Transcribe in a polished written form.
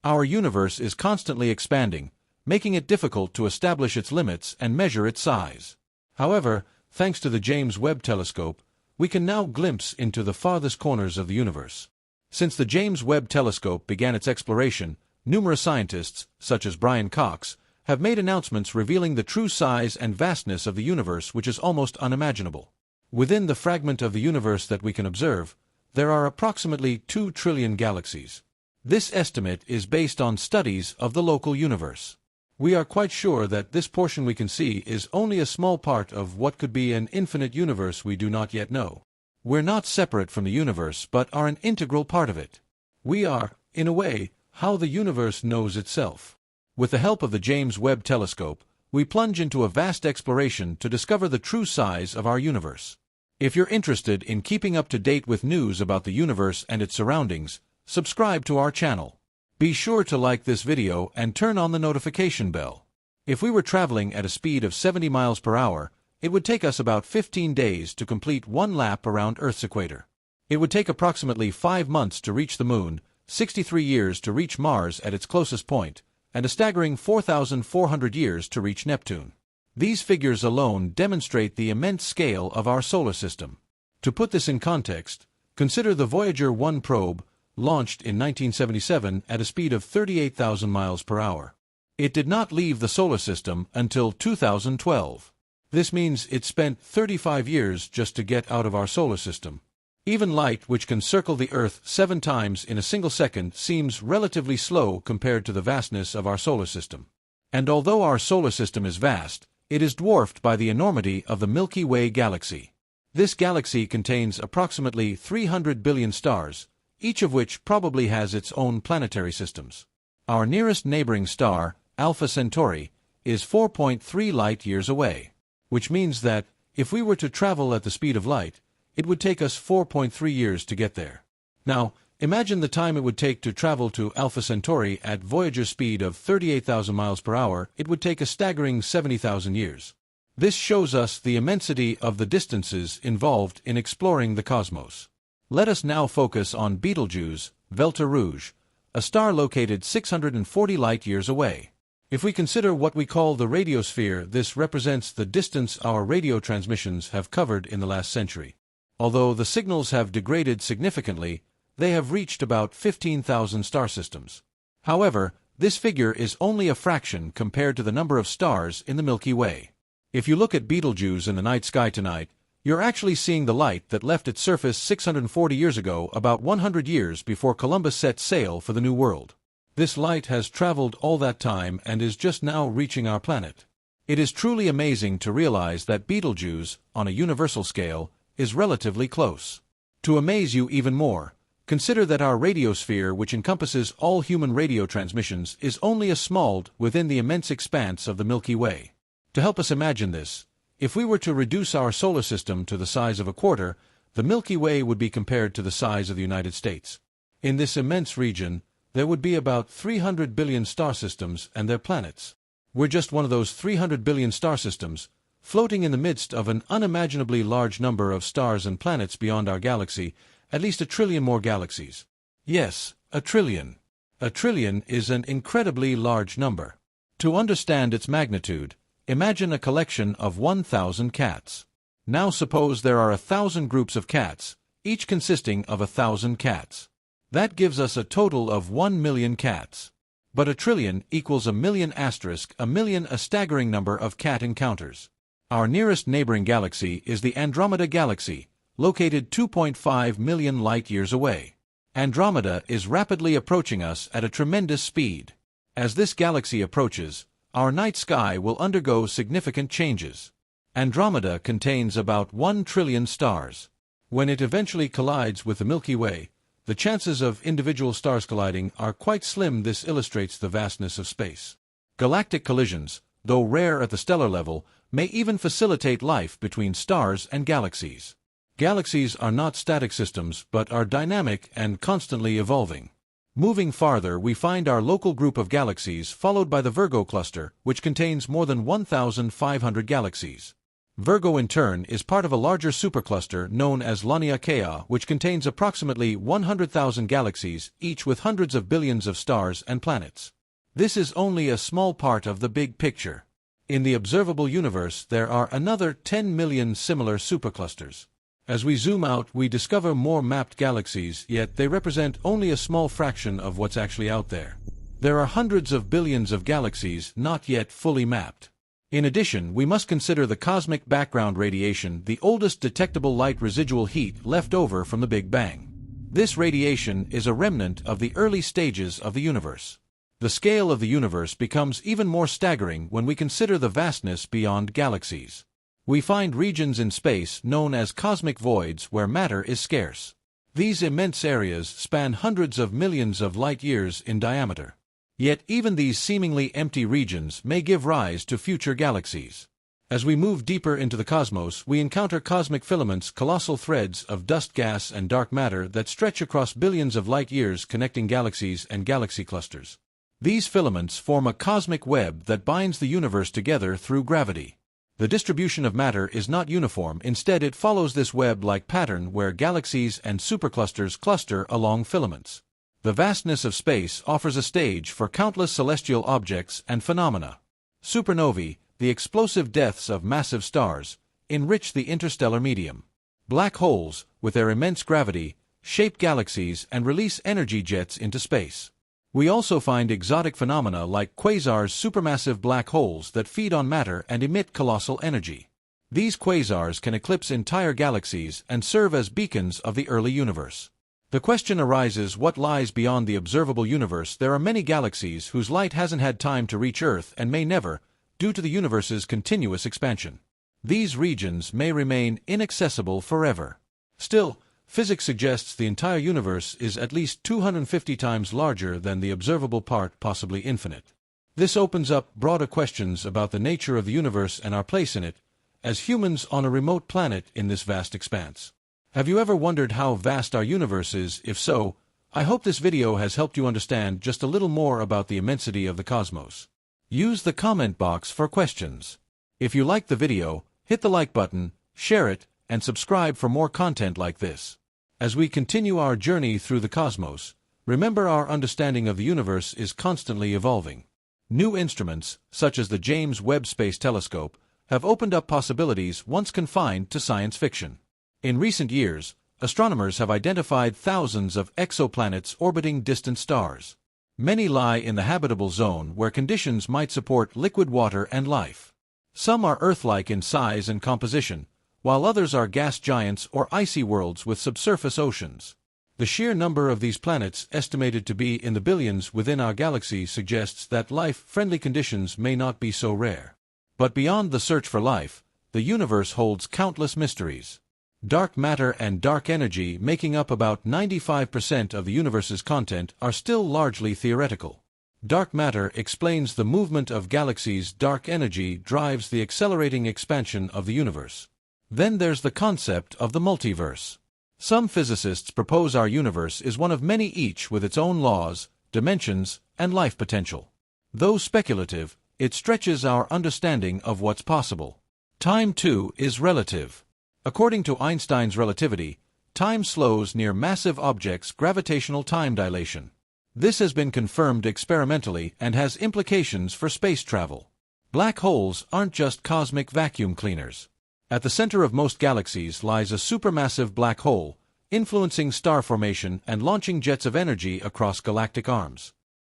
Our universe is constantly expanding, making it difficult to establish its limits and measure its size. However, thanks to the James Webb Telescope, we can now glimpse into the farthest corners of the universe. Since the James Webb Telescope began its exploration, numerous scientists, such as Brian Cox, have made announcements revealing the true size and vastness of the universe, which is almost unimaginable. Within the fragment of the universe that we can observe, there are approximately 2 trillion galaxies. This estimate is based on studies of the local universe. We are quite sure that this portion we can see is only a small part of what could be an infinite universe we do not yet know. We're not separate from the universe, but are an integral part of it. We are, in a way, how the universe knows itself. With the help of the James Webb Telescope, we plunge into a vast exploration to discover the true size of our universe. If you're interested in keeping up to date with news about the universe and its surroundings, subscribe to our channel. Be sure to like this video and turn on the notification bell. If we were traveling at a speed of 70 miles per hour, it would take us about 15 days to complete one lap around Earth's equator. It would take approximately 5 months to reach the Moon, 63 years to reach Mars at its closest point, and a staggering 4,400 years to reach Neptune. These figures alone demonstrate the immense scale of our solar system. To put this in context, consider the Voyager 1 probe, launched in 1977 at a speed of 38,000 miles per hour. It did not leave the solar system until 2012. This means it spent 35 years just to get out of our solar system. Even light, which can circle the Earth 7 times in a single second, seems relatively slow compared to the vastness of our solar system. And although our solar system is vast, it is dwarfed by the enormity of the Milky Way galaxy. This galaxy contains approximately 300 billion stars, each of which probably has its own planetary systems. Our nearest neighboring star, Alpha Centauri, is 4.3 light-years away, which means that, if we were to travel at the speed of light, it would take us 4.3 years to get there. Now, imagine the time it would take to travel to Alpha Centauri at Voyager's speed of 38,000 miles per hour. It would take a staggering 70,000 years. This shows us the immensity of the distances involved in exploring the cosmos. Let us now focus on Betelgeuse, Velta Rouge, a star located 640 light-years away. If we consider what we call the radiosphere, this represents the distance our radio transmissions have covered in the last century. Although the signals have degraded significantly, they have reached about 15,000 star systems. However, this figure is only a fraction compared to the number of stars in the Milky Way. If you look at Betelgeuse in the night sky tonight, you're actually seeing the light that left its surface 640 years ago, about 100 years before Columbus set sail for the New World. This light has traveled all that time and is just now reaching our planet. It is truly amazing to realize that Betelgeuse, on a universal scale, is relatively close. To amaze you even more, consider that our radiosphere, which encompasses all human radio transmissions, is only a small within the immense expanse of the Milky Way. To help us imagine this, if we were to reduce our solar system to the size of a quarter, the Milky Way would be compared to the size of the United States. In this immense region, there would be about 300 billion star systems and their planets. We're just one of those 300 billion star systems, floating in the midst of an unimaginably large number of stars and planets beyond our galaxy, at least 1 trillion more galaxies. Yes, 1 trillion. 1 trillion is an incredibly large number. To understand its magnitude, imagine a collection of 1,000 cats. Now suppose there are 1,000 groups of cats, each consisting of 1,000 cats. That gives us a total of 1 million cats. But 1 trillion equals a million asterisk, a million, a staggering number of cat encounters. Our nearest neighboring galaxy is the Andromeda Galaxy, located 2.5 million light-years away. Andromeda is rapidly approaching us at a tremendous speed. As this galaxy approaches, our night sky will undergo significant changes. Andromeda contains about 1 trillion stars. When it eventually collides with the Milky Way, the chances of individual stars colliding are quite slim. This illustrates the vastness of space. Galactic collisions, though rare at the stellar level, may even facilitate life between stars and galaxies. Galaxies are not static systems but are dynamic and constantly evolving. Moving farther, we find our local group of galaxies followed by the Virgo cluster, which contains more than 1,500 galaxies. Virgo, in turn, is part of a larger supercluster known as Laniakea, which contains approximately 100,000 galaxies, each with hundreds of billions of stars and planets. This is only a small part of the big picture. In the observable universe, there are another 10 million similar superclusters. As we zoom out, we discover more mapped galaxies, yet they represent only a small fraction of what's actually out there. There are hundreds of billions of galaxies not yet fully mapped. In addition, we must consider the cosmic background radiation, the oldest detectable light residual heat left over from the Big Bang. This radiation is a remnant of the early stages of the universe. The scale of the universe becomes even more staggering when we consider the vastness beyond galaxies. We find regions in space known as cosmic voids where matter is scarce. These immense areas span hundreds of millions of light-years in diameter. Yet even these seemingly empty regions may give rise to future galaxies. As we move deeper into the cosmos, we encounter cosmic filaments, colossal threads of dust gas and dark matter that stretch across billions of light-years, connecting galaxies and galaxy clusters. These filaments form a cosmic web that binds the universe together through gravity. The distribution of matter is not uniform. Instead, it follows this web-like pattern where galaxies and superclusters cluster along filaments. The vastness of space offers a stage for countless celestial objects and phenomena. Supernovae, the explosive deaths of massive stars, enrich the interstellar medium. Black holes, with their immense gravity, shape galaxies and release energy jets into space. We also find exotic phenomena like quasars, supermassive black holes that feed on matter and emit colossal energy. These quasars can eclipse entire galaxies and serve as beacons of the early universe. The question arises, what lies beyond the observable universe? There are many galaxies whose light hasn't had time to reach Earth and may never, due to the universe's continuous expansion. These regions may remain inaccessible forever. Still, physics suggests the entire universe is at least 250 times larger than the observable part, possibly infinite. This opens up broader questions about the nature of the universe and our place in it, as humans on a remote planet in this vast expanse. Have you ever wondered how vast our universe is? If so, I hope this video has helped you understand just a little more about the immensity of the cosmos. Use the comment box for questions. If you liked the video, hit the like button, share it, and subscribe for more content like this. As we continue our journey through the cosmos, remember our understanding of the universe is constantly evolving. New instruments, such as the James Webb Space Telescope, have opened up possibilities once confined to science fiction. In recent years, astronomers have identified thousands of exoplanets orbiting distant stars. Many lie in the habitable zone where conditions might support liquid water and life. Some are Earth-like in size and composition, while others are gas giants or icy worlds with subsurface oceans. The sheer number of these planets, estimated to be in the billions within our galaxy, suggests that life-friendly conditions may not be so rare. But beyond the search for life, the universe holds countless mysteries. Dark matter and dark energy, making up about 95% of the universe's content, are still largely theoretical. Dark matter explains the movement of galaxies. Dark energy drives the accelerating expansion of the universe. Then there's the concept of the multiverse. Some physicists propose our universe is one of many, each with its own laws, dimensions, and life potential. Though speculative, it stretches our understanding of what's possible. Time, too, is relative. According to Einstein's relativity, time slows near massive objects' gravitational time dilation. This has been confirmed experimentally and has implications for space travel. Black holes aren't just cosmic vacuum cleaners. At the center of most galaxies lies a supermassive black hole, influencing star formation and launching jets of energy across galactic arms.